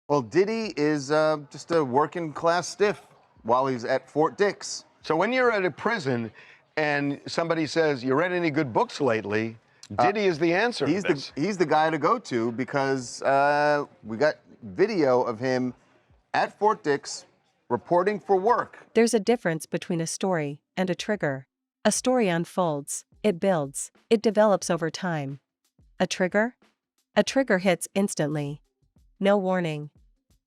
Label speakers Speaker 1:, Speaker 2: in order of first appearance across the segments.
Speaker 1: Well, Diddy is just a working class stiff while he's at Fort Dix.
Speaker 2: So when you're at a prison and somebody says, you read any good books lately, Diddy is the answer to this.
Speaker 1: He's the guy to go to because we got video of him at Fort Dix reporting for work.
Speaker 3: There's a difference between a story and a trigger. A story unfolds, it builds, it develops over time. A trigger? A trigger hits instantly. No warning.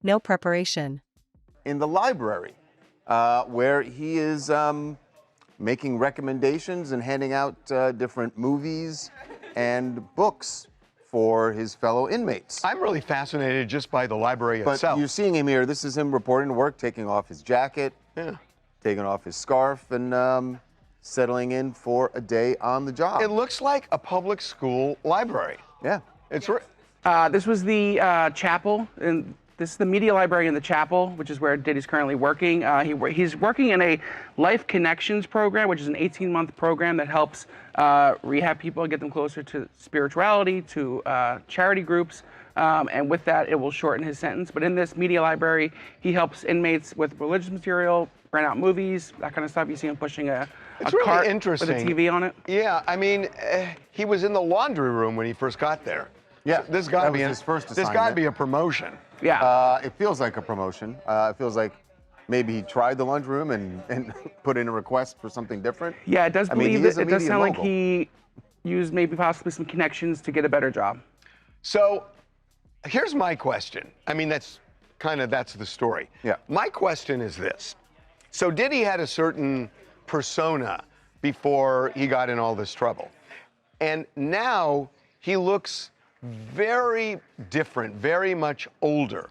Speaker 3: No preparation.
Speaker 1: In the library, where he is making recommendations and handing out different movies and books for his fellow inmates.
Speaker 2: I'm really fascinated just by the library
Speaker 1: But
Speaker 2: itself.
Speaker 1: you're seeing him here. This is him reporting to work, taking off his jacket, taking off his scarf, and settling in for a day on the job.
Speaker 2: It looks like a public school library.
Speaker 1: Yeah.
Speaker 2: It's
Speaker 4: This was the chapel, and this is the media library in the chapel, which is where Diddy's currently working. He's working in a Life Connections program, which is an 18-month program that helps rehab people and get them closer to spirituality, to charity groups, and with that, it will shorten his sentence. But in this media library, he helps inmates with religious material, rent out movies, that kind of stuff. You see him pushing a
Speaker 2: really
Speaker 4: cart
Speaker 2: interesting.
Speaker 4: with a TV on it.
Speaker 2: Yeah, I mean, he was in the laundry room when he first got there.
Speaker 1: Yeah,
Speaker 2: So this got to be
Speaker 1: his first
Speaker 2: This got to
Speaker 1: assignment.
Speaker 2: be a promotion.
Speaker 4: Yeah.
Speaker 1: It feels like a promotion. It feels like maybe he tried the lunchroom and put in a request for something different.
Speaker 4: Yeah, it does
Speaker 1: I mean,
Speaker 4: believe
Speaker 1: he is a
Speaker 4: it does
Speaker 1: media
Speaker 4: sound like
Speaker 1: mogul.
Speaker 4: he used maybe possibly some connections to get a better job.
Speaker 2: So here's my question. I mean, that's the story.
Speaker 1: Yeah.
Speaker 2: My question is this. So Diddy had a certain persona before he got in all this trouble. And now he looks very different, very much older.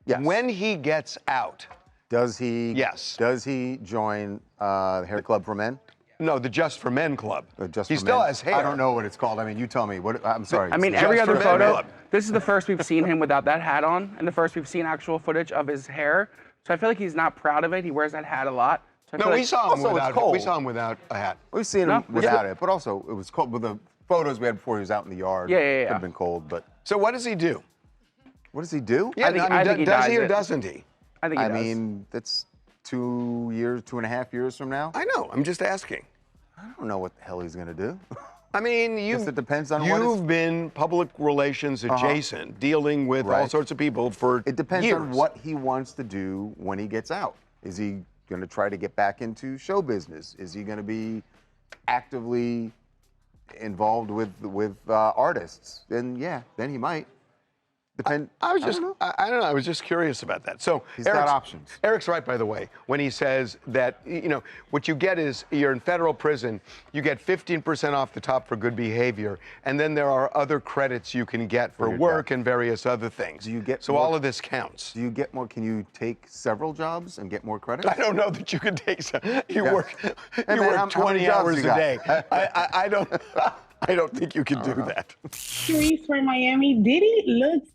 Speaker 1: Yes.
Speaker 2: When he gets out,
Speaker 1: Does he?
Speaker 2: Yes.
Speaker 1: Does he join the Hair Club for Men?
Speaker 2: no, the Just for Men Club.
Speaker 1: Just
Speaker 2: he
Speaker 1: for
Speaker 2: still
Speaker 1: Men?
Speaker 2: has hair.
Speaker 1: I don't know what it's called. I mean, you tell me. What? I'm sorry.
Speaker 4: I mean,
Speaker 2: Just
Speaker 4: every
Speaker 2: for
Speaker 4: other
Speaker 2: Men
Speaker 4: photo,
Speaker 2: Club.
Speaker 4: this is the first we've seen him without that hat on, and the first we've seen actual footage of his hair. So I feel like he's not proud of it. He wears that hat a lot. So I
Speaker 2: No,
Speaker 4: feel
Speaker 2: we
Speaker 4: like,
Speaker 2: saw him
Speaker 1: Also, it's
Speaker 2: without.
Speaker 1: cold.
Speaker 2: We saw him without a hat.
Speaker 1: We've seen
Speaker 4: No,
Speaker 1: him without it, but also it was cold with the photos we had before he was out in the yard.
Speaker 4: Yeah, yeah, yeah.
Speaker 1: Could have been cold, but
Speaker 2: So what does he do?
Speaker 1: what does he do?
Speaker 2: Yeah,
Speaker 4: I think he
Speaker 2: does
Speaker 4: dyes
Speaker 2: he or
Speaker 4: it.
Speaker 2: doesn't he?
Speaker 4: I think he
Speaker 1: I
Speaker 4: does.
Speaker 1: mean, that's 2 years, 2.5 years from now.
Speaker 2: I know. I'm just asking.
Speaker 1: I don't know what the hell he's gonna do.
Speaker 2: I mean,
Speaker 1: Guess it depends on what
Speaker 2: you've
Speaker 1: his-
Speaker 2: been public relations adjacent, dealing with all
Speaker 1: Right.
Speaker 2: sorts of people for
Speaker 1: It depends
Speaker 2: years.
Speaker 1: on what he wants to do when he gets out. Is he going to try to get back into show business? Is he going to be actively involved with artists? Then yeah, then he might. Depend.
Speaker 2: I was
Speaker 1: don't
Speaker 2: just,
Speaker 1: know.
Speaker 2: I don't know. I was just curious about that. So
Speaker 1: He's got options.
Speaker 2: Eric's right, by the way, when he says that what you get is you're in federal prison, you get 15% off the top for good behavior, and then there are other credits you can get for
Speaker 1: your
Speaker 2: work
Speaker 1: job.
Speaker 2: and various other things.
Speaker 1: Do you get
Speaker 2: so
Speaker 1: more-
Speaker 2: all of this counts?
Speaker 1: Do you get more? Can you take several jobs and get more credit?
Speaker 2: I don't know that you can take some. You
Speaker 1: Yeah.
Speaker 2: work.
Speaker 1: Hey,
Speaker 2: You
Speaker 1: man,
Speaker 2: work
Speaker 1: how many
Speaker 2: 20
Speaker 1: jobs
Speaker 2: hours
Speaker 1: you
Speaker 2: a
Speaker 1: got?
Speaker 2: day. I don't. I don't think you can do that.
Speaker 5: Therese from Miami. Diddy looks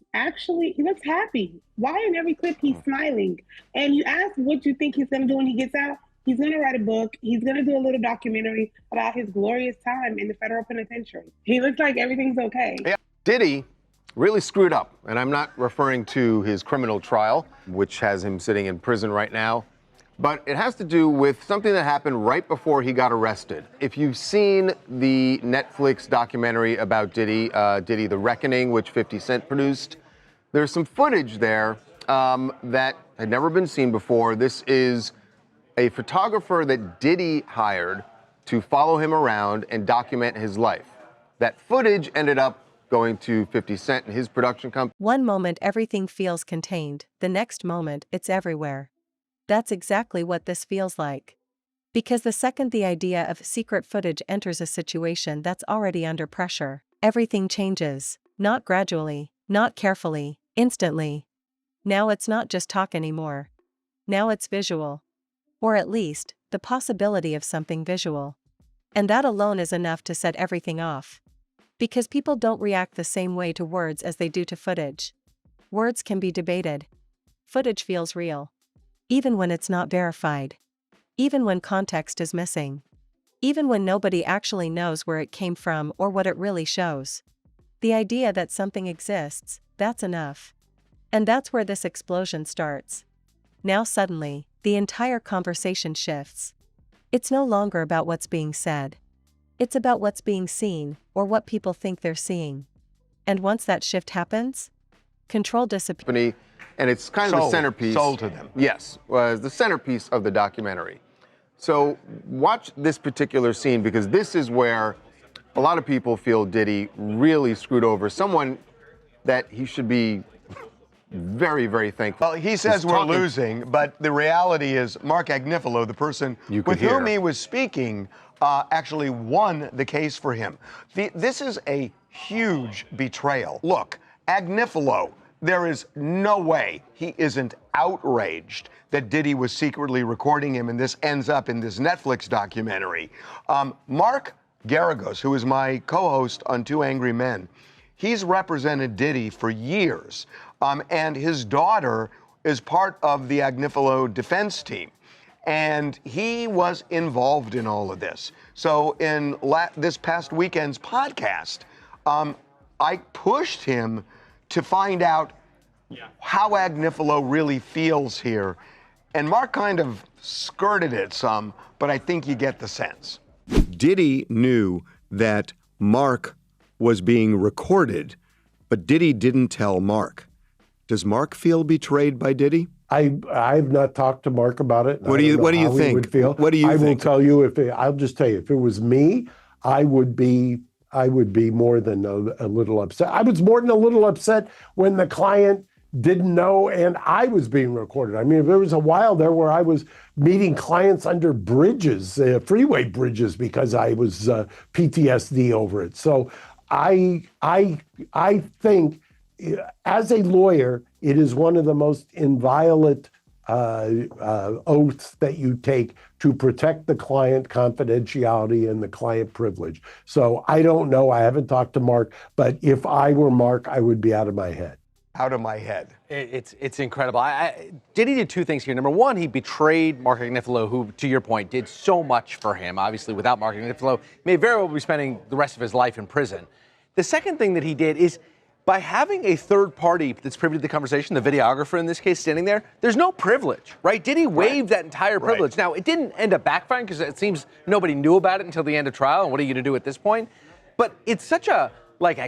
Speaker 5: he looks happy. Why in every clip he's smiling? And you ask what you think he's gonna do when he gets out. He's gonna write a book. He's gonna do a little documentary about his glorious time in the federal penitentiary. He looks like everything's okay.
Speaker 1: Yeah. Diddy really screwed up, and I'm not referring to his criminal trial, which has him sitting in prison right now, but it has to do with something that happened right before he got arrested. If you've seen the Netflix documentary about Diddy, Diddy The Reckoning, which 50 Cent produced, there's some footage there that had never been seen before. This is a photographer that Diddy hired to follow him around and document his life. That footage ended up going to 50 Cent and his production company.
Speaker 3: One moment everything feels contained, the next moment it's everywhere. That's exactly what this feels like. Because the second the idea of secret footage enters a situation that's already under pressure, everything changes, not gradually, not carefully, instantly. Now it's not just talk anymore. Now it's visual. Or at least, the possibility of something visual. And that alone is enough to set everything off. Because people don't react the same way to words as they do to footage. Words can be debated. Footage feels real. Even when it's not verified. Even when context is missing. Even when nobody actually knows where it came from or what it really shows. The idea that something exists, that's enough. And that's where this explosion starts. Now suddenly, the entire conversation shifts. It's no longer about what's being said. It's about what's being seen, or what people think they're seeing. And once that shift happens, control disappears.
Speaker 1: And it's kind of the centerpiece.
Speaker 2: Sold to them.
Speaker 1: Yes, was the centerpiece of the documentary. So watch this particular scene, because this is where a lot of people feel Diddy really screwed over someone that he should be very, very thankful.
Speaker 2: Well, he says we're losing, but the reality is Mark Agnifilo, the person with whom he was speaking, actually won the case for him. This is a huge betrayal. Look, Agnifilo, there is no way he isn't outraged that Diddy was secretly recording him, and this ends up in this Netflix documentary. Mark Garagos, who is my co-host on Two Angry Men, he's represented Diddy for years, and his daughter is part of the Agnifilo defense team. And he was involved in all of this. So in this past weekend's podcast, I pushed him to find out how Agnifilo really feels here. And Mark kind of skirted it some, but I think you get the sense.
Speaker 6: Diddy knew that Mark was being recorded, but Diddy didn't tell Mark. Does Mark feel betrayed by Diddy?
Speaker 7: I've not talked to Mark about it.
Speaker 6: What do you think?
Speaker 7: Would feel.
Speaker 6: What do you think?
Speaker 7: I will tell you, I'll just tell you, if it was me, I would be more than a little upset. I was more than a little upset when the client didn't know and I was being recorded. I mean, there was a while there where I was meeting clients under bridges, freeway bridges, because I was PTSD over it. So I think, as a lawyer, it is one of the most inviolate oaths that you take to protect the client confidentiality and the client privilege. So I don't know. I haven't talked to Mark, but if I were Mark, I would be out of my head.
Speaker 2: Out of my head.
Speaker 8: It's incredible. Diddy did two things here. Number one, he betrayed Mark Agnifilo, who, to your point, did so much for him. Obviously, without Mark Agnifilo, he may very well be spending the rest of his life in prison. The second thing that he did is, by having a third party that's privy to the conversation, the videographer in this case standing there, there's no privilege, right? Diddy waived that entire privilege. Now, it didn't end up backfiring because it seems nobody knew about it until the end of trial, and what are you going to do at this point? But it's such a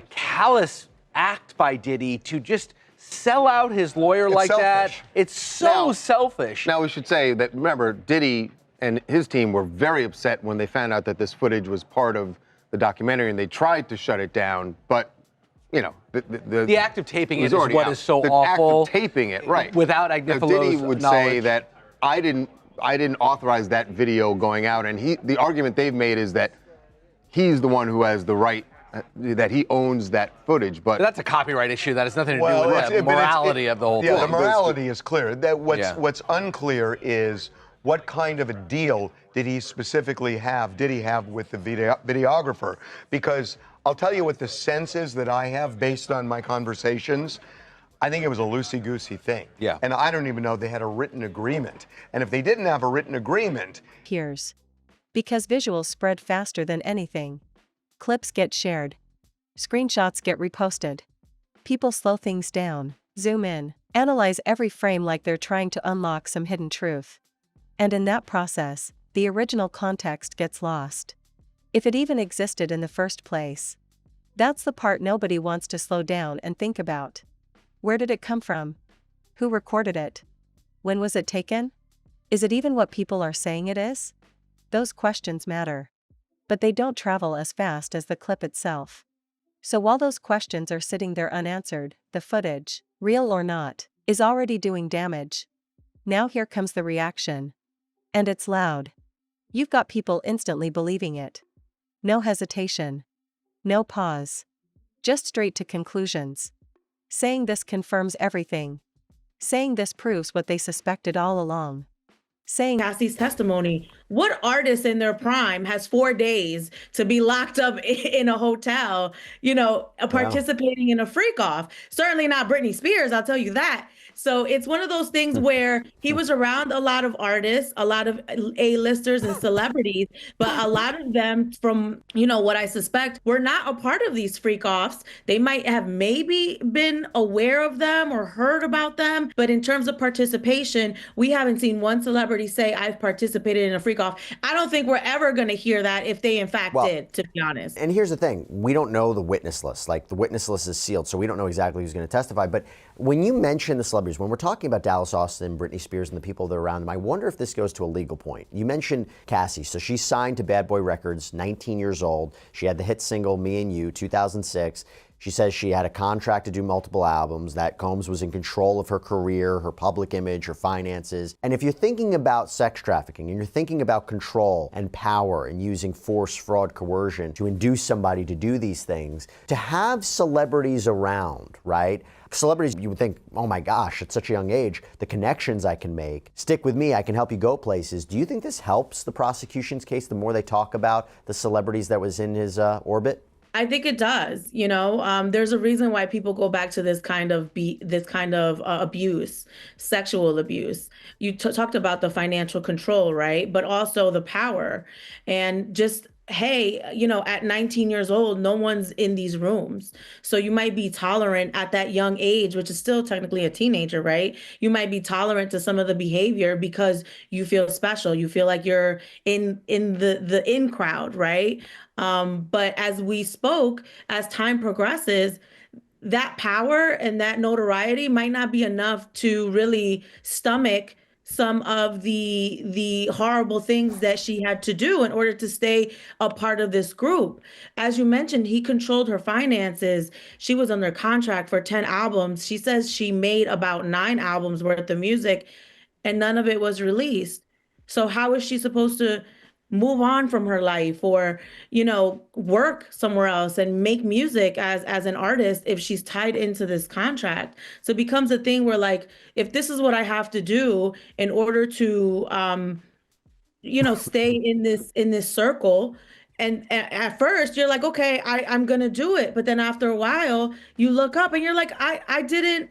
Speaker 8: callous act by Diddy to just sell out his lawyer like that. It's so selfish.
Speaker 1: Now, we should say that, remember, Diddy and his team were very upset when they found out that this footage was part of the documentary, and they tried to shut it down, but you know,
Speaker 8: the act of taping it is what
Speaker 1: out.
Speaker 8: is so
Speaker 1: the
Speaker 8: awful.
Speaker 1: Act of taping it, right?
Speaker 8: Without Agnifilo's
Speaker 1: Diddy would
Speaker 8: knowledge.
Speaker 1: say that I didn't authorize that video going out, and the argument they've made is that he's the one who has the right, that he owns that footage. But
Speaker 8: that's a copyright issue. That has nothing to do with the morality of the whole thing.
Speaker 2: Yeah, the morality is clear. That what's unclear is what kind of a deal did he have with the videographer? Because I'll tell you what the sense is that I have based on my conversations. I think it was a loosey-goosey thing.
Speaker 8: Yeah.
Speaker 2: And I don't even know they had a written agreement. And if they didn't have a written agreement...
Speaker 3: Because visuals spread faster than anything. Clips get shared. Screenshots get reposted. People slow things down, zoom in, analyze every frame like they're trying to unlock some hidden truth. And in that process, the original context gets lost. If it even existed in the first place. That's the part nobody wants to slow down and think about. Where did it come from? Who recorded it? When was it taken? Is it even what people are saying it is? Those questions matter. But they don't travel as fast as the clip itself. So while those questions are sitting there unanswered, the footage, real or not, is already doing damage. Now here comes the reaction. And it's loud. You've got people instantly believing it. No hesitation. No pause. Just straight to conclusions. Saying this confirms everything. Saying this proves what they suspected all along. Saying
Speaker 9: Cassie's testimony. What artist in their prime has 4 days to be locked up in a hotel, participating in a freak off? Certainly not Britney Spears, I'll tell you that. So it's one of those things where he was around a lot of artists, a lot of A-listers and celebrities, but a lot of them, from, you know, what I suspect, were not a part of these freak offs. They might have maybe been aware of them or heard about them, but in terms of participation, we haven't seen one celebrity say, I've participated in a freak off. I don't think we're ever going to hear that if they in fact did, to be honest.
Speaker 10: And here's the thing, we don't know the witness list. Like, the witness list is sealed, so we don't know exactly who's going to testify. But when you mention the celebrities, when we're talking about Dallas Austin, Britney Spears, and the people that are around them, I wonder if this goes to a legal point. You mentioned Cassie. So she signed to Bad Boy Records, 19 years old. She had the hit single, Me and You, 2006. She says she had a contract to do multiple albums, that Combs was in control of her career, her public image, her finances. And if you're thinking about sex trafficking and you're thinking about control and power and using force, fraud, coercion to induce somebody to do these things, to have celebrities around, right? Celebrities, you would think, oh my gosh, at such a young age, the connections I can make, stick with me, I can help you go places. Do you think this helps the prosecution's case, the more they talk about the celebrities that was in his orbit?
Speaker 9: I think it does. You know, there's a reason why people go back to this kind of abuse, sexual abuse. You talked about the financial control, right? But also the power, and just, hey, you know, at 19 years old, no one's in these rooms. So you might be tolerant at that young age, which is still technically a teenager, right? You might be tolerant to some of the behavior because you feel special. You feel like you're in the in crowd, right? But as we spoke, as time progresses, that power and that notoriety might not be enough to really stomach some of the horrible things that she had to do in order to stay a part of this group. As you mentioned, he controlled her finances. She was under contract for 10 albums. She says she made about 9 albums worth of music, and none of it was released. So how is she supposed to move on from her life, or, you know, work somewhere else and make music as an artist if she's tied into this contract? So it becomes a thing where, like, if this is what I have to do in order to you know, stay in this circle, and at first you're like, okay, I'm gonna do it, but then after a while you look up and you're like, I didn't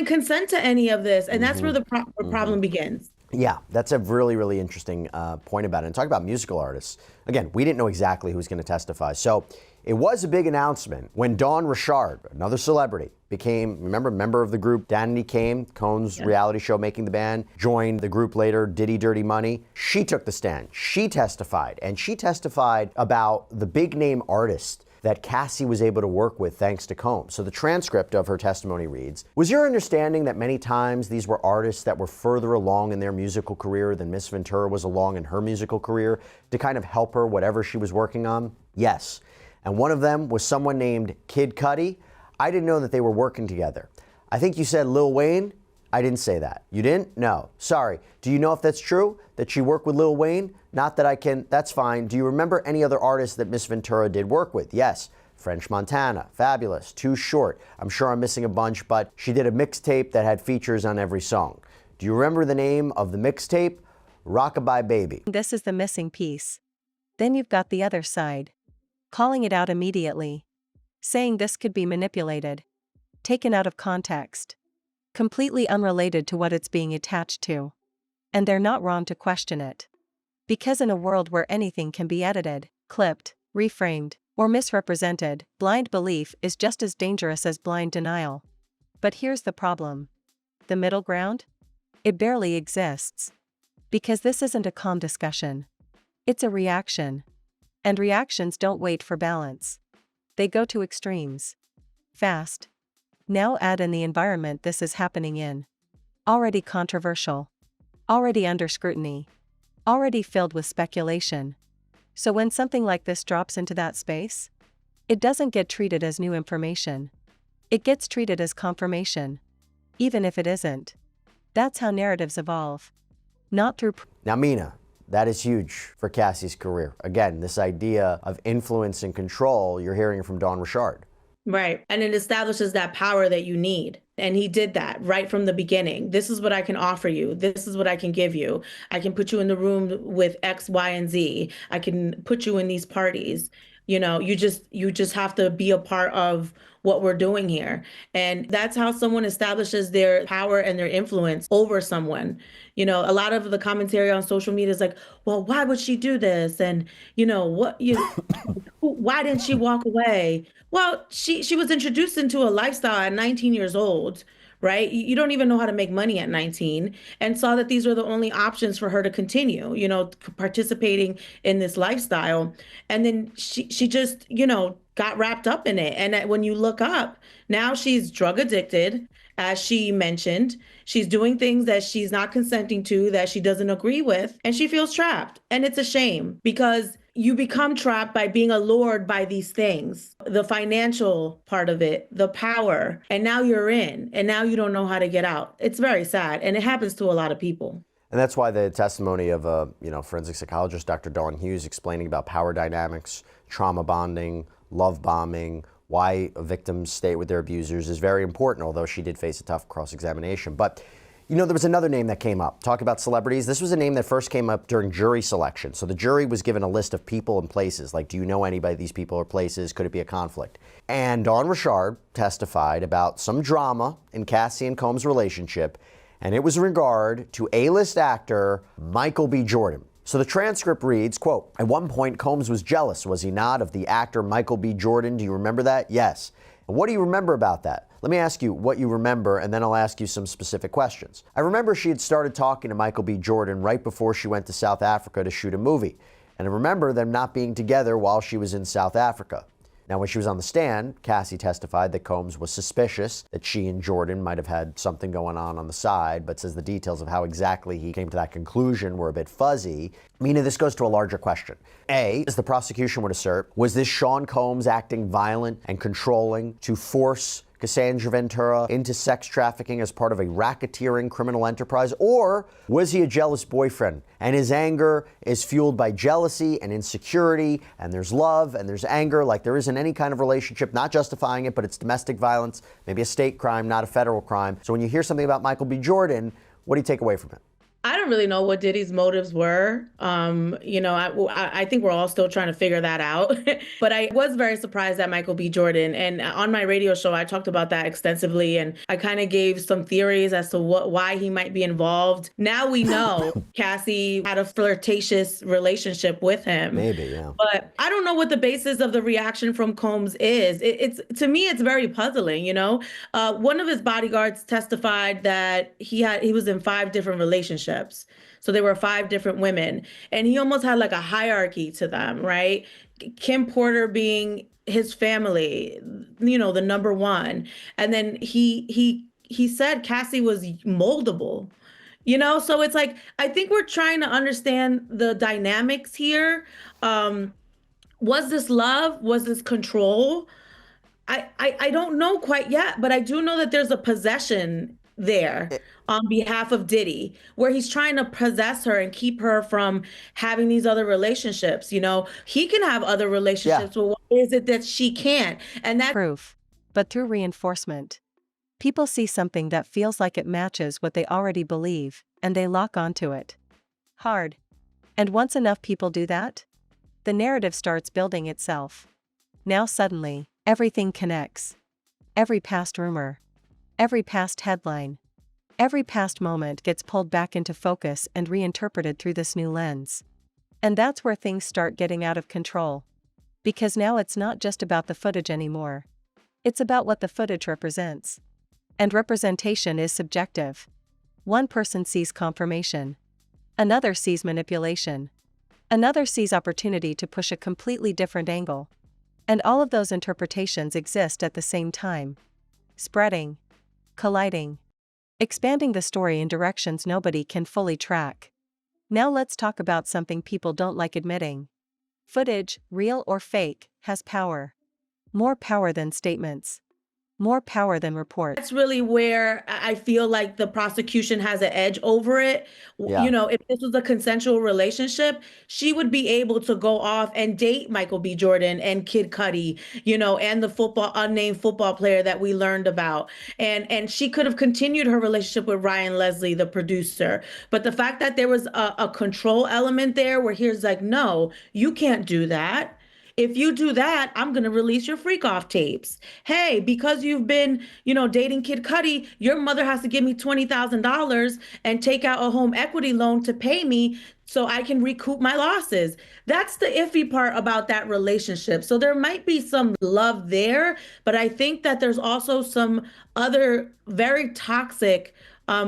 Speaker 9: consent to any of this, and that's where the problem begins.
Speaker 10: Yeah, that's a really, really interesting point about it. And talk about musical artists. Again, we didn't know exactly who was going to testify. So it was a big announcement when Dawn Richard, another celebrity, became, remember, member of the group Danity Kane, Cone's reality show Making the Band, joined the group later, Diddy Dirty Money. She took the stand. She testified, and she testified about the big name artist that Cassie was able to work with thanks to Combs. So the transcript of her testimony reads, was your understanding that many times these were artists that were further along in their musical career than Miss Ventura was along in her musical career to kind of help her whatever she was working on? Yes. And one of them was someone named Kid Cudi. I didn't know that they were working together. I think you said Lil Wayne. I didn't say that. You didn't? No. Sorry. Do you know if that's true, that she worked with Lil Wayne? Not that I can, that's fine. Do you remember any other artists that Miss Ventura did work with? Yes. French Montana, Fabulous, Too Short. I'm sure I'm missing a bunch, but she did a mixtape that had features on every song. Do you remember the name of the mixtape? Rockabye Baby.
Speaker 3: This is the missing piece. Then you've got the other side. Calling it out immediately. Saying this could be manipulated. Taken out of context. Completely unrelated to what it's being attached to. And they're not wrong to question it. Because in a world where anything can be edited, clipped, reframed, or misrepresented, blind belief is just as dangerous as blind denial. But here's the problem. The middle ground? It barely exists. Because this isn't a calm discussion. It's a reaction. And reactions don't wait for balance. They go to extremes. Fast. Now add in the environment this is happening in. Already controversial. Already under scrutiny. Already filled with speculation. So when something like this drops into that space, it doesn't get treated as new information. It gets treated as confirmation. Even if it isn't. That's how narratives evolve. Not through...
Speaker 10: Now, Mina, that is huge for Cassie's career. Again, this idea of influence and control, you're hearing from Dawn Richard.
Speaker 9: Right. And it establishes that power that you need. And he did that right from the beginning. This is what I can offer you. This is what I can give you. I can put you in the room with X, Y, and Z. I can put you in these parties. You just have to be a part of what we're doing here. And that's how someone establishes their power and their influence over someone. A lot of the commentary on social media is like, well, why would she do this? And why didn't she walk away? Well, she was introduced into a lifestyle at 19 years old, right? You don't even know how to make money at 19, and saw that these were the only options for her to continue, participating in this lifestyle. And then she just, got wrapped up in it. And when you look up, now she's drug addicted, as she mentioned. She's doing things that she's not consenting to, that she doesn't agree with, and she feels trapped. And it's a shame, because you become trapped by being allured by these things, the financial part of it, the power, and now you're in, and now you don't know how to get out. It's very sad, and it happens to a lot of people.
Speaker 10: And that's why the testimony of forensic psychologist, Dr. Dawn Hughes, explaining about power dynamics, trauma bonding, love bombing, why victims stay with their abusers is very important, although she did face a tough cross-examination. But there was another name that came up. Talk about celebrities. This was a name that first came up during jury selection. So the jury was given a list of people and places. Like, do you know anybody, these people or places? Could it be a conflict? And Dawn Richard testified about some drama in Cassie and Combs' relationship, and it was in regard to A-list actor Michael B. Jordan. So the transcript reads, quote, "At one point, Combs was jealous, was he not, of the actor Michael B. Jordan? Do you remember that? Yes. And what do you remember about that? Let me ask you what you remember, and then I'll ask you some specific questions. I remember she had started talking to Michael B. Jordan right before she went to South Africa to shoot a movie. And I remember them not being together while she was in South Africa. Now, when she was on the stand, Cassie testified that Combs was suspicious that she and Jordan might have had something going on the side, but says the details of how exactly he came to that conclusion were a bit fuzzy. Mina, this goes to a larger question. A, as the prosecution would assert, was this Sean Combs acting violent and controlling to force Cassandra Ventura into sex trafficking as part of a racketeering criminal enterprise? Or was he a jealous boyfriend and his anger is fueled by jealousy and insecurity, and there's love and there's anger, like there isn't any kind of relationship, not justifying it, but it's domestic violence, maybe a state crime, not a federal crime. So when you hear something about Michael B. Jordan, what do you take away from it?
Speaker 9: I don't really know what Diddy's motives were. I think we're all still trying to figure that out. But I was very surprised at Michael B. Jordan. And on my radio show, I talked about that extensively. And I kind of gave some theories as to why he might be involved. Now we know Cassie had a flirtatious relationship with him.
Speaker 10: Maybe, yeah.
Speaker 9: But I don't know what the basis of the reaction from Combs is. To me, it's very puzzling. One of his bodyguards testified that he was in 5 different relationships. So there were 5 different women, and he almost had like a hierarchy to them, right? Kim Porter being his family, the number one. And then he said Cassie was moldable, so it's like, I think we're trying to understand the dynamics here. Was this love? Was this control? I don't know quite yet, but I do know that there's a possession there on behalf of Diddy, where he's trying to possess her and keep her from having these other relationships. He can have other relationships, but why is it that she can't? And that's
Speaker 3: proof, but through reinforcement. People see something that feels like it matches what they already believe, and they lock onto it hard. And once enough people do that, the narrative starts building itself. Now suddenly, everything connects. Every past rumor, every past headline, every past moment gets pulled back into focus and reinterpreted through this new lens. And that's where things start getting out of control. Because now it's not just about the footage anymore. It's about what the footage represents. And representation is subjective. One person sees confirmation. Another sees manipulation. Another sees opportunity to push a completely different angle. And all of those interpretations exist at the same time. Spreading. Colliding. Expanding the story in directions nobody can fully track. Now let's talk about something people don't like admitting. Footage, real or fake, has power. More power than statements. More power than reports.
Speaker 9: That's really where I feel like the prosecution has an edge over it.
Speaker 10: Yeah.
Speaker 9: If this was a consensual relationship, she would be able to go off and date Michael B. Jordan and Kid Cudi, and the unnamed football player that we learned about. And she could have continued her relationship with Ryan Leslie, the producer. But the fact that there was a control element there where he's like, no, you can't do that. If you do that, I'm going to release your freak off tapes. Hey, because you've been, dating Kid Cudi, your mother has to give me $20,000 and take out a home equity loan to pay me so I can recoup my losses. That's the iffy part about that relationship. So there might be some love there, but I think that there's also some other very toxic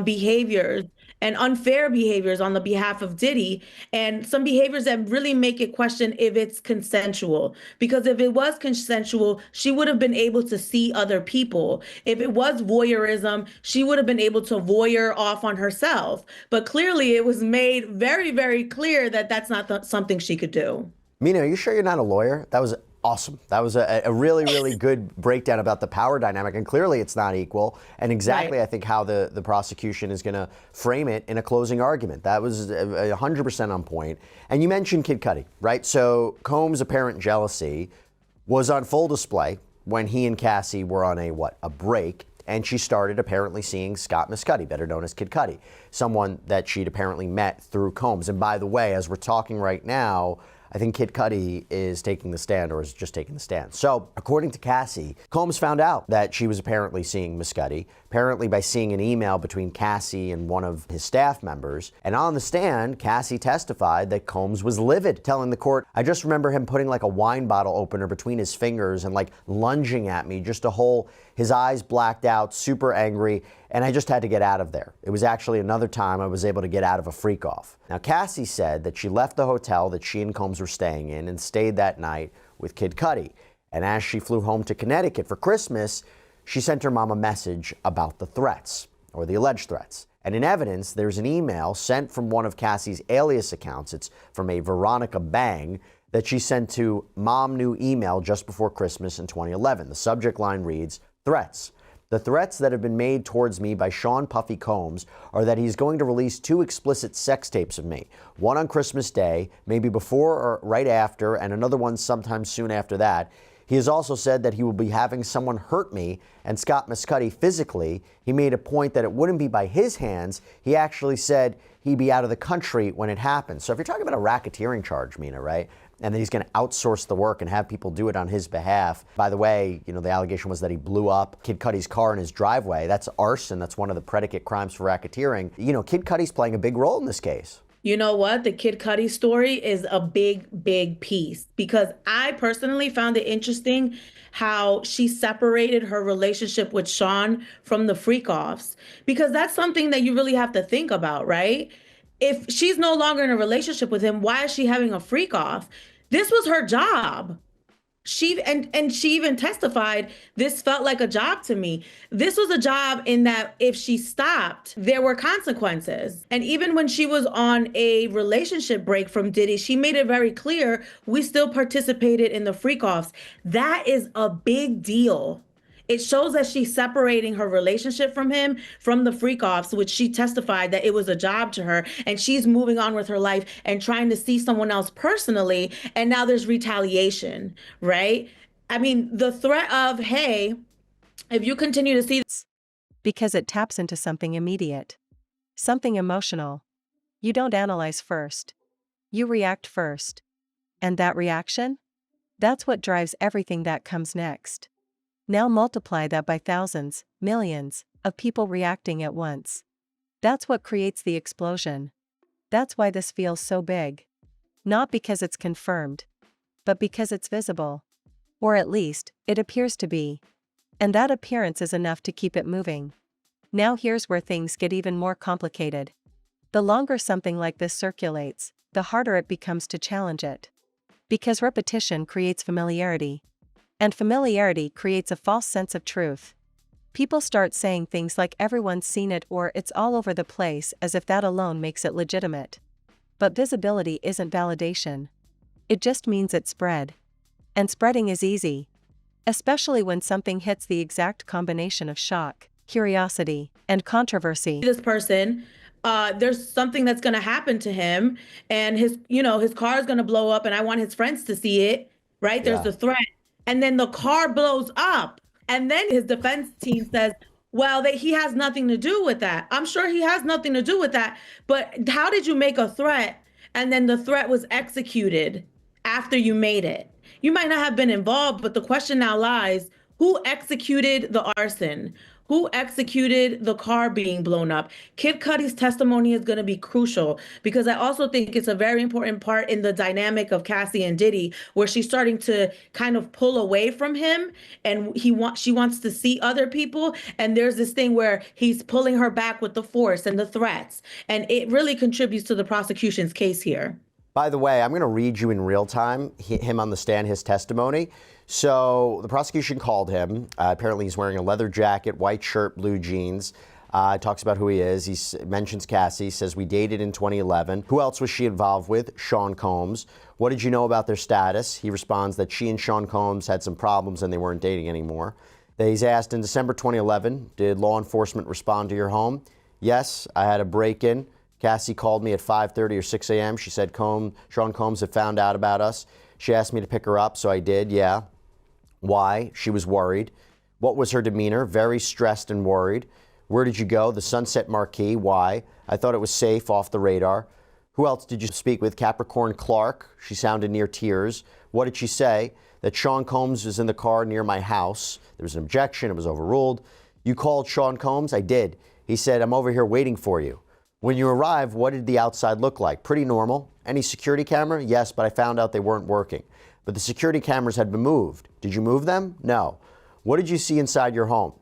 Speaker 9: behaviors and unfair behaviors on the behalf of Diddy, and some behaviors that really make it question if it's consensual. Because if it was consensual, she would have been able to see other people. If it was voyeurism, she would have been able to voyeur off on herself. But clearly, it was made very, very clear that that's not something she could do.
Speaker 10: Mina, are you sure you're not a lawyer? That was awesome. That was a really, really good breakdown about the power dynamic, and clearly it's not equal, and exactly, right, I think, how the prosecution is going to frame it in a closing argument. That was 100% on point. And you mentioned Kid Cudi, right? So Combs' apparent jealousy was on full display when he and Cassie were on a break, and she started apparently seeing Scott Miscuddy, better known as Kid Cudi, someone that she'd apparently met through Combs. And by the way, as we're talking right now, I think Kid Cudi is taking the stand, or is just taking the stand. So, according to Cassie, Combs found out that she was apparently seeing Miscuddy, apparently by seeing an email between Cassie and one of his staff members. And on the stand, Cassie testified that Combs was livid, telling the court, "I just remember him putting like a wine bottle opener between his fingers and like lunging at me, just a whole, his eyes blacked out, super angry, and I just had to get out of there. It was actually another time I was able to get out of a freak off." Now, Cassie said that she left the hotel that she and Combs were staying in and stayed that night with Kid Cudi. And as she flew home to Connecticut for Christmas, she sent her mom a message about the threats, or the alleged threats. And in evidence, there's an email sent from one of Cassie's alias accounts. It's from a Veronica Bang that she sent to Mom New Email just before Christmas in 2011. The subject line reads, "Threats. The threats that have been made towards me by Sean Puffy Combs are that he's going to release 2 explicit sex tapes of me, one on Christmas Day, maybe before or right after, and another one sometime soon after that. He has also said that he will be having someone hurt me and Scott Miscuddy physically. He made a point that it wouldn't be by his hands. He actually said he'd be out of the country when it happens." So if you're talking about a racketeering charge, Mina, right? And that he's going to outsource the work and have people do it on his behalf. By the way, the allegation was that he blew up Kid Cudi's car in his driveway. That's arson. That's one of the predicate crimes for racketeering. Kid Cudi's playing a big role in this case.
Speaker 9: You know what? The Kid Cudi story is a big, big piece, because I personally found it interesting how she separated her relationship with Sean from the freak-offs, because that's something that you really have to think about, right? If she's no longer in a relationship with him, why is she having a freak-off? This was her job. She even testified, "This felt like a job to me." This was a job in that if she stopped, there were consequences. And even when she was on a relationship break from Diddy, she made it very clear, we still participated in the freak-offs. That is a big deal. It shows that she's separating her relationship from him from the freak-offs, which she testified that it was a job to her, and she's moving on with her life and trying to see someone else personally, and now there's retaliation, right? I mean, the threat of, hey, if you continue to see this.
Speaker 3: Because it taps into something immediate, something emotional. You don't analyze first. You react first. And that reaction? That's what drives everything that comes next. Now multiply that by thousands, millions, of people reacting at once. That's what creates the explosion. That's why this feels so big. Not because it's confirmed, but because it's visible. Or at least, it appears to be. And that appearance is enough to keep it moving. Now here's where things get even more complicated. The longer something like this circulates, the harder it becomes to challenge it. Because repetition creates familiarity. And familiarity creates a false sense of truth. People start saying things like everyone's seen it or it's all over the place, as if that alone makes it legitimate. But visibility isn't validation. It just means it spread. And spreading is easy. Especially when something hits the exact combination of shock, curiosity, and controversy.
Speaker 9: This person, there's something that's going to happen to him, and his car is going to blow up, and I want his friends to see it, right? There's the threat. And then the car blows up. And then his defense team says, well, he has nothing to do with that. I'm sure he has nothing to do with that. But how did you make a threat and then the threat was executed after you made it? You might not have been involved, but the question now lies, who executed the arson? Who executed the car being blown up? Kid Cudi's testimony is going to be crucial because I also think it's a very important part in the dynamic of Cassie and Diddy, where she's starting to kind of pull away from him, and she wants to see other people. And there's this thing where he's pulling her back with the force and the threats, and it really contributes to the prosecution's case here.
Speaker 10: By the way, I'm going to read you in real time him on the stand, his testimony. So the prosecution called him. Apparently he's wearing a leather jacket, white shirt, blue jeans. Talks about who he is. He mentions Cassie, says we dated in 2011. Who else was she involved with? Sean Combs. What did you know about their status? He responds that she and Sean Combs had some problems and they weren't dating anymore. He's asked, in December 2011, did law enforcement respond to your home? Yes, I had a break-in. Cassie called me at 5:30 or 6 a.m. She said Sean Combs had found out about us. She asked me to pick her up, so I did, yeah. Why? She was worried. What was her demeanor? Very stressed and worried. Where did you go? The Sunset Marquee. Why? I thought it was safe, off the radar. Who else did you speak with? Capricorn Clark. She sounded near tears. What did she say? That Sean Combs was in the car near my house. There was an objection. It was overruled. You called Sean Combs? I did. He said, I'm over here waiting for you. When you arrived, what did the outside look like? Pretty normal. Any security camera? Yes, but I found out they weren't working. But the security cameras had been moved. Did you move them? No. What did you see inside your home?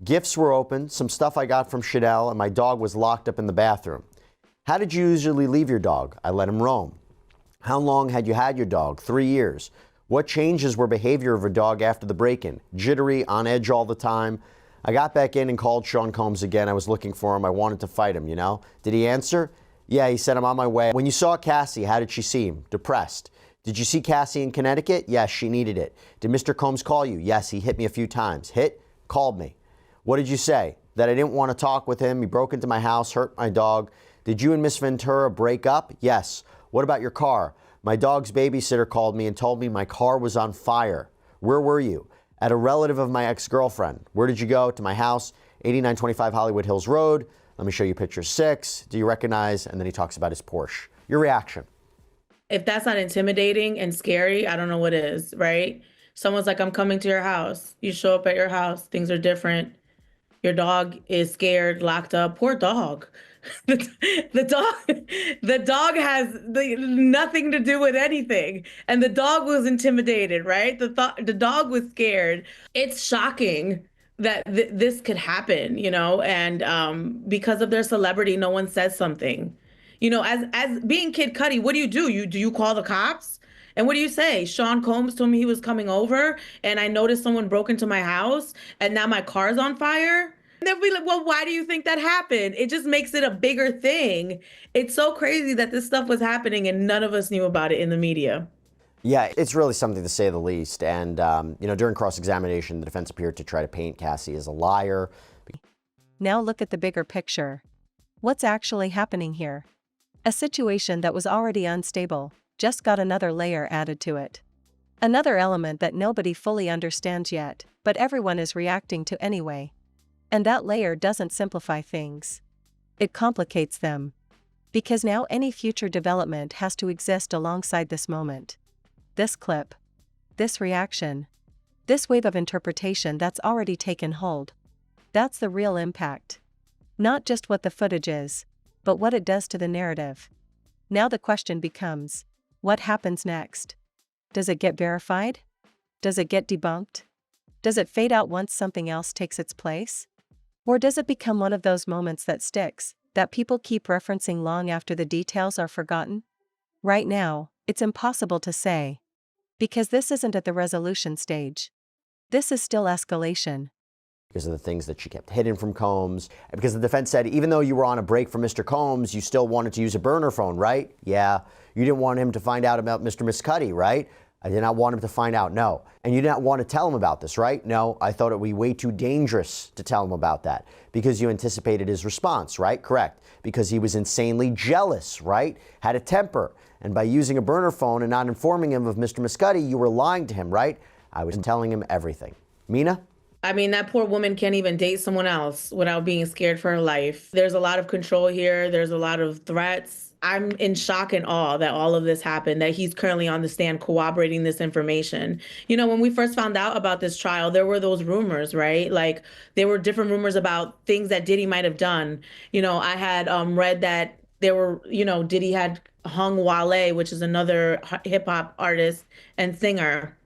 Speaker 10: Gifts were open, some stuff I got from Chanel, and my dog was locked up in the bathroom. How did you usually leave your dog? I let him roam. How long had you had your dog? 3 years. What changes were behavior of a dog after the break-in? Jittery, on edge all the time. I got back in and called Sean Combs again. I was looking for him. I wanted to fight him, you know? Did he answer? Yeah, he said, I'm on my way. When you saw Cassie, how did she seem? Depressed. Did you see Cassie in Connecticut? Yes, she needed it. Did Mr. Combs call you? Yes, he hit me a few times. Hit? Called me. What did you say? That I didn't want to talk with him. He broke into my house, hurt my dog. Did you and Miss Ventura break up? Yes. What about your car? My dog's babysitter called me and told me my car was on fire. Where were you? At a relative of my ex-girlfriend. Where did you go? To my house, 8925 Hollywood Hills Road. Let me show you picture 6. Do you recognize? And then he talks about his Porsche. Your reaction?
Speaker 9: If that's not intimidating and scary, I don't know what is, right? Someone's like, I'm coming to your house. You show up at your house. Things are different. Your dog is scared, locked up. Poor dog. The dog has nothing to do with anything, and the dog was intimidated, right? The dog was scared. It's shocking that this could happen, you know, and because of their celebrity, no one says something. You know, as being Kid Cudi, what do? Do you call the cops? And what do you say? Sean Combs told me he was coming over, and I noticed someone broke into my house, and now my car's on fire. And they'll be like, well, why do you think that happened? It just makes it a bigger thing. It's so crazy that this stuff was happening and none of us knew about it in the media.
Speaker 10: Yeah, it's really something to say the least. And, you know, during cross-examination, the defense appeared to try to paint Cassie as a liar.
Speaker 3: Now look at the bigger picture. What's actually happening here? A situation that was already unstable just got another layer added to it. Another element that nobody fully understands yet, but everyone is reacting to anyway. And that layer doesn't simplify things. It complicates them. Because now any future development has to exist alongside this moment. This clip. This reaction. This wave of interpretation that's already taken hold. That's the real impact. Not just what the footage is, but what it does to the narrative. Now the question becomes, what happens next? Does it get verified? Does it get debunked? Does it fade out once something else takes its place? Or does it become one of those moments that sticks, that people keep referencing long after the details are forgotten? Right now, it's impossible to say. Because this isn't at the resolution stage. This is still escalation.
Speaker 10: Because of the things that she kept hidden from Combs. Because the defense said, even though you were on a break from Mr. Combs, you still wanted to use a burner phone, right? Yeah. You didn't want him to find out about Mr. Miscuddy, right? I did not want him to find out, no. And you didn't want to tell him about this, right? No, I thought it would be way too dangerous to tell him about that. Because you anticipated his response, right? Correct. Because he was insanely jealous, right? Had a temper. And by using a burner phone and not informing him of Mr. Miscuddy, you were lying to him, right? I was telling him everything. Mina?
Speaker 9: I mean, that poor woman can't even date someone else without being scared for her life. There's a lot of control here. There's a lot of threats. I'm in shock and awe that all of this happened, that he's currently on the stand corroborating this information. You know, when we first found out about this trial, there were those rumors, right? Like there were different rumors about things that Diddy might have done. You know, I had read that there were, you know, Diddy had hung Wale, which is another hip hop artist and singer,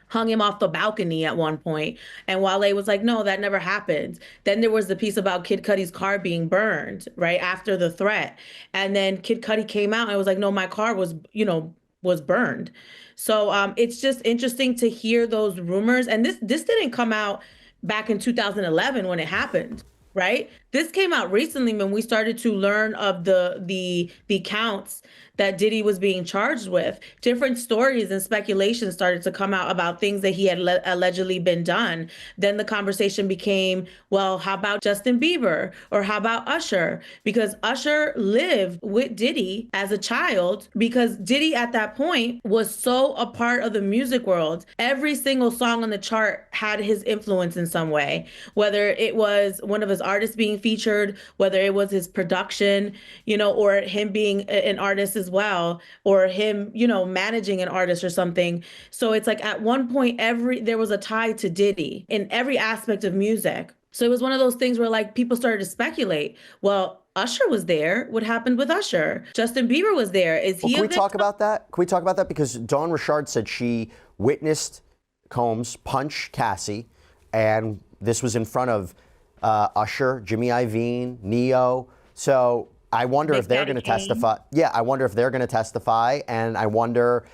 Speaker 9: hung him off the balcony at one point. And Wale was like, no, that never happened. Then there was the piece about Kid Cudi's car being burned, right, after the threat. And then Kid Cudi came out and was like, no, my car was, you know, was burned. So it's just interesting to hear those rumors. And this didn't come out back in 2011 when it happened, right? This came out recently when we started to learn of the counts that Diddy was being charged with. Different stories and speculation started to come out about things that he had allegedly been done. Then the conversation became, well, how about Justin Bieber? Or how about Usher? Because Usher lived with Diddy as a child, because Diddy at that point was so a part of the music world. Every single song on the chart had his influence in some way, whether it was one of his artists being featured, whether it was his production, you know, or him being an artist as well, or him, you know, managing an artist or something. So it's like at one point, there was a tie to Diddy in every aspect of music. So it was one of those things where like people started to speculate, well, Usher was there. What happened with Usher? Justin Bieber was there. Is he?
Speaker 10: Can we talk about that? Can we talk about that? Because Dawn Richard said she witnessed Combs punch Cassie, and this was in front of Usher, Jimmy Iovine, Neo. So I wonder if they're going to testify. Yeah, I wonder if they're going to testify. And I wonder,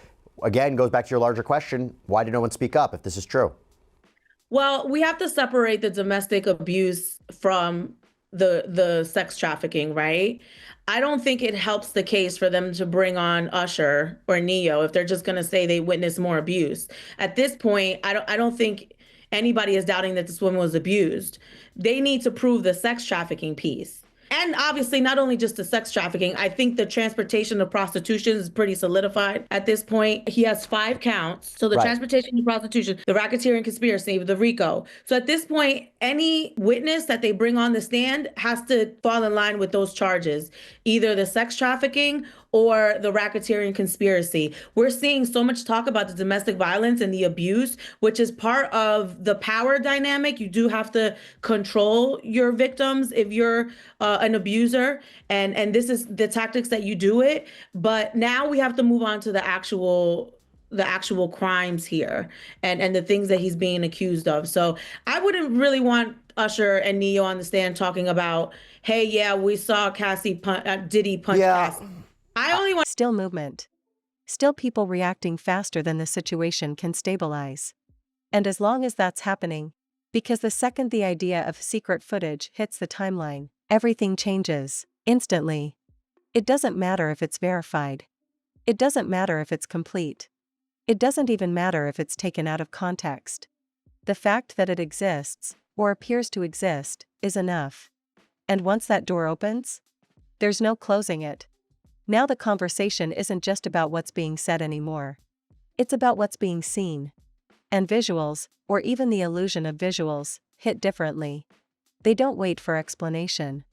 Speaker 10: again, goes back to your larger question, why did no one speak up if this is true?
Speaker 9: Well, we have to separate the domestic abuse from the sex trafficking, right? I don't think it helps the case for them to bring on Usher or Neo if they're just going to say they witnessed more abuse. At this point, I don't think anybody is doubting that this woman was abused. They need to prove the sex trafficking piece. And obviously, not only just the sex trafficking, I think the transportation of prostitution is pretty solidified at this point. He has 5 counts. So the transportation of prostitution, the racketeering conspiracy, the RICO. So at this point, any witness that they bring on the stand has to fall in line with those charges, either the sex trafficking or the racketeering conspiracy. We're seeing so much talk about the domestic violence and the abuse, which is part of the power dynamic. You do have to control your victims if you're an abuser, and this is the tactics that you do it. But now we have to move on to the actual crimes here and the things that he's being accused of. So I wouldn't really want Usher and Neo on the stand talking about, hey, yeah, we saw Diddy punch Cassie. I only want
Speaker 3: still movement. Still people reacting faster than the situation can stabilize. And as long as that's happening, because the second the idea of secret footage hits the timeline, everything changes instantly. It doesn't matter if it's verified. It doesn't matter if it's complete. It doesn't even matter if it's taken out of context. The fact that it exists, or appears to exist, is enough. And once that door opens, there's no closing it. Now the conversation isn't just about what's being said anymore. It's about what's being seen. And visuals, or even the illusion of visuals, hit differently. They don't wait for explanation.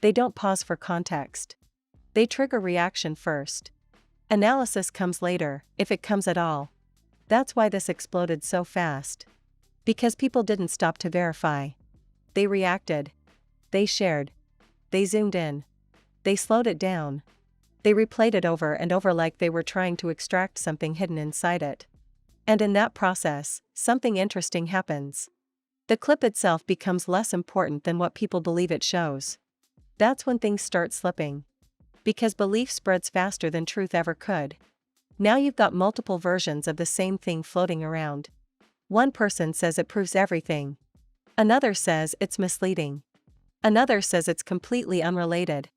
Speaker 3: They don't pause for context. They trigger reaction first. Analysis comes later, if it comes at all. That's why this exploded so fast. Because people didn't stop to verify. They reacted. They shared. They zoomed in. They slowed it down. They replayed it over and over like they were trying to extract something hidden inside it. And in that process, something interesting happens. The clip itself becomes less important than what people believe it shows. That's when things start slipping. Because belief spreads faster than truth ever could. Now you've got multiple versions of the same thing floating around. One person says it proves everything. Another says it's misleading. Another says it's completely unrelated.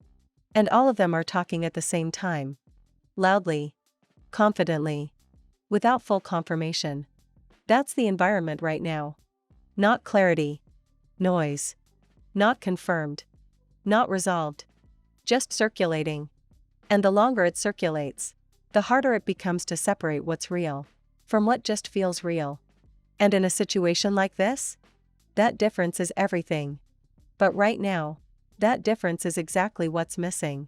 Speaker 3: And all of them are talking at the same time. Loudly. Confidently. Without full confirmation. That's the environment right now. Not clarity. Noise. Not confirmed. Not resolved. Just circulating. And the longer it circulates, the harder it becomes to separate what's real from what just feels real. And in a situation like this, that difference is everything. But right now, that difference is exactly what's missing.